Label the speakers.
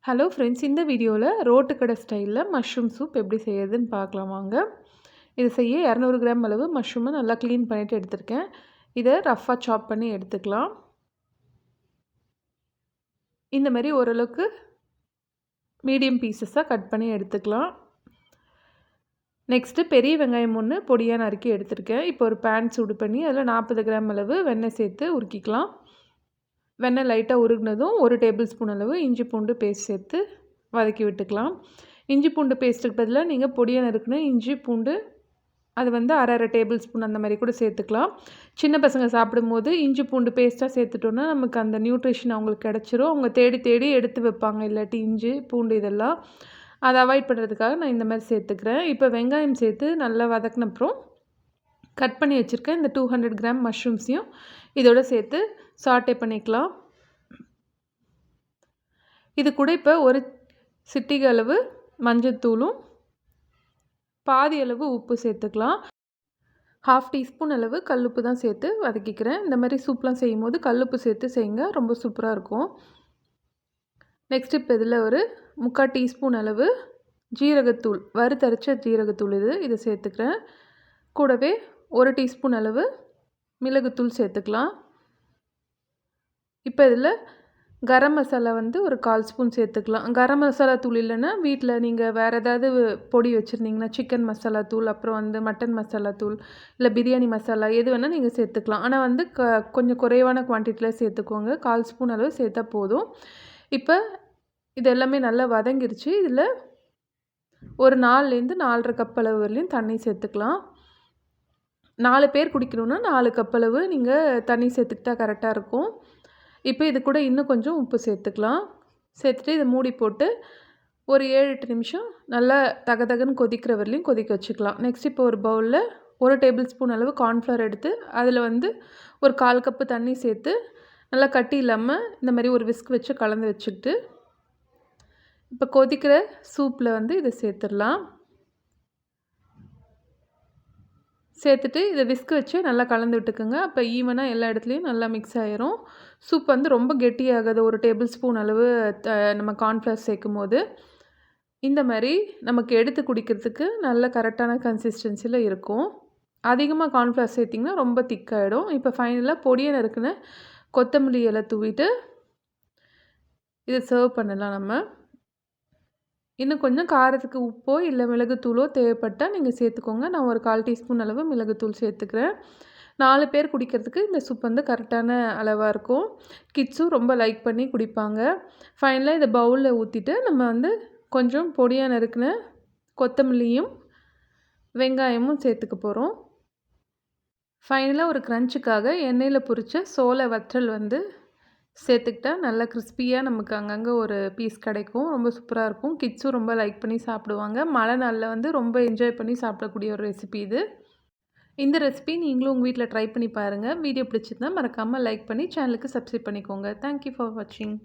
Speaker 1: Hello friends, இந்த வீடியோவில் road கடை ஸ்டைலில் மஷ்ரூம் சூப் எப்படி செய்யறதுன்னு பார்க்கலாம் வாங்க. இது செய்ய 200 கிராம் அளவு மஷ்ரூமை நல்லா க்ளீன் பண்ணிவிட்டு எடுத்திருக்கேன். இதை ரஃப்பாக சாப் பண்ணி எடுத்துக்கலாம். இந்த மாதிரி ஓரளவுக்கு மீடியம் பீசஸாக கட் பண்ணி எடுத்துக்கலாம். நெக்ஸ்ட்டு பெரிய வெங்காயம் ஒன்று பொடியாக நறுக்கி எடுத்திருக்கேன். இப்போ ஒரு பேன் சூடு பண்ணி அதில் 40 கிராம் அளவு வெண்ணெய் சேர்த்து உருக்கிக்கலாம். வெண்ணெய் லைட்டாக உருகினதும் 1 டேபிள் ஸ்பூன் அளவு இஞ்சி பூண்டு பேஸ்ட் சேர்த்து வதக்கி விட்டுக்கலாம். இஞ்சி பூண்டு பேஸ்ட்டுக்கு பதிலாக நீங்கள் பொடியாக நறுக்குன இஞ்சி பூண்டு அது அரை டேபிள் ஸ்பூன் அந்த மாதிரி கூட சேர்த்துக்கலாம். சின்ன பசங்க சாப்பிடும்போது இஞ்சி பூண்டு பேஸ்ட்டாக சேர்த்துட்டோன்னா நமக்கு அந்த நியூட்ரிஷன் அவங்களுக்கு கிடச்சிரும். அவங்க தேடி தேடி எடுத்து வைப்பாங்க, இல்லாட்டி இஞ்சி பூண்டு இதெல்லாம். அதை அவாய்ட் பண்ணுறதுக்காக நான் இந்த மாதிரி சேர்த்துக்கிறேன். இப்போ வெங்காயம் சேர்த்து நல்லா வதக்கின அப்புறம் கட் பண்ணி வச்சுருக்கேன் இந்த 200 கிராம் மஷ்ரூம்ஸையும் இதோட சேர்த்து சாட்டே பண்ணிக்கலாம். இது கூட இப்போ ஒரு சிட்டிகை அளவு மஞ்சத்தூளும் பாதி அளவு உப்பு சேர்த்துக்கலாம். 1/2 டீஸ்பூன் அளவு கல்லுப்பு தான் சேர்த்து வதக்கிக்கிறேன். இந்த மாதிரி சூப்லாம் செய்யும் போது கல்லுப்பு சேர்த்து செய்யுங்க, ரொம்ப சூப்பராக இருக்கும். நெக்ஸ்ட் இப்போ இதில் ஒரு 3/4 டீஸ்பூன் அளவு ஜீரகத்தூள், வறுத்தரைச்ச ஜீரகத்தூள் இதை சேர்த்துக்கிறேன். கூடவே 1 டீஸ்பூன் அளவு மிளகுத்தூள் சேர்த்துக்கலாம். இப்போ இதில் கரம் மசாலா ஒரு 1/4 ஸ்பூன் சேர்த்துக்கலாம். கரம் மசாலா தூள் இல்லைன்னா வீட்டில் நீங்கள் வேறு ஏதாவது பொடி வச்சுருந்தீங்கன்னா சிக்கன் மசாலா தூள், அப்புறம் மட்டன் மசாலா தூள், இல்லை பிரியாணி மசாலா எது வேணால் நீங்கள் சேர்த்துக்கலாம். ஆனால் கொஞ்சம் குறைவான குவான்டிட்டியில் சேர்த்துக்கோங்க. 1/4 ஸ்பூன் அளவு சேர்த்தா போதும். இப்போ இது எல்லாமே நல்லா வதங்கிருச்சு. இதில் ஒரு 4லேருந்து 4.5 கப் அளவு வரலையும் தண்ணி சேர்த்துக்கலாம். 4 பேர் குடிக்கணுன்னா 4 கப் அளவு நீங்கள் தண்ணி சேர்த்துக்கிட்டா கரெக்டாக இருக்கும். இப்போ இது கூட இன்னும் கொஞ்சம் உப்பு சேர்த்துக்கலாம். சேர்த்துட்டு இதை மூடி போட்டு ஒரு 7-8 நிமிஷம் நல்லா தகதகன்னு கொதிக்கிற வரலையும் கொதிக்க வச்சுக்கலாம். நெக்ஸ்ட் இப்போ ஒரு பவுலில் 1 டேபிள் ஸ்பூன் அளவு கார்ன்ஃப்ளவர் எடுத்து அதில் ஒரு 1/4 கப்பு தண்ணி சேர்த்து நல்லா கட்டி இல்லாமல் இந்த மாதிரி ஒரு விஸ்க் வச்சு கலந்து வச்சுக்கிட்டு இப்போ கொதிக்கிற சூப்பில் இதை சேர்த்துடலாம். சேர்த்துட்டு இதை விஸ்க் வச்சு நல்லா கலந்து விட்டுக்குங்க. அப்போ ஈவனாக எல்லா இடத்துலையும் நல்லா மிக்ஸ் ஆகிரும். சூப் ரொம்ப கெட்டியாகாது. 1 டேபிள் ஸ்பூன் அளவு நம்ம கார்ன்ஃப்ளவர் சேர்க்கும் போது இந்த மாதிரி நமக்கு எடுத்து குடிக்கிறதுக்கு நல்ல கரெக்டான கன்சிஸ்டன்சியில் இருக்கும். அதிகமாக கார்ன்ஃப்ளவர் சேர்த்திங்கன்னா ரொம்ப திக்காகிடும். இப்போ ஃபைனலாக பொடியை நறுக்குன கொத்தமல்லி இலை தூவிட்டு இதை சர்வ் பண்ணலாம். நம்ம இன்னும் கொஞ்சம் காரத்துக்கு உப்போ இல்லை மிளகுத்தூளோ தேவைப்பட்டால் நீங்கள் சேர்த்துக்கோங்க. நான் ஒரு 1/4 டீஸ்பூன் அளவு மிளகுத்தூள் சேர்த்துக்கிறேன். 4 பேர் குடிக்கிறதுக்கு இந்த சூப் கரெக்டான அளவாக இருக்கும். கிட்ஸும் ரொம்ப லைக் பண்ணி குடிப்பாங்க. ஃபைனலாக இதை பவுலில் ஊற்றிட்டு நம்ம கொஞ்சம் பொடியாக நறுக்குன கொத்தமல்லியும் வெங்காயமும் சேர்த்துக்க போகிறோம். ஃபைனலாக ஒரு க்ரன்ச்சுக்காக எண்ணெயில் பொரித்த சோள வற்றல் சேர்த்துக்கிட்டா நல்லா கிறிஸ்பியாக நமக்கு அங்கங்கே ஒரு பீஸ் கிடைக்கும். ரொம்ப சூப்பராக இருக்கும். கிட்ஸும் ரொம்ப லைக் பண்ணி சாப்பிடுவாங்க. மழை நாளில் ரொம்ப என்ஜாய் பண்ணி சாப்பிடக்கூடிய ஒரு ரெசிபி இது. இந்த ரெசிபி நீங்களும் உங்கள் வீட்டில் ட்ரை பண்ணி பாருங்கள். வீடியோ பிடிச்சிருந்தா மறக்காமல் லைக் பண்ணி சேனலுக்கு சப்ஸ்கிரைப் பண்ணிக்கோங்க. தேங்க்யூ ஃபார் வாட்சிங்.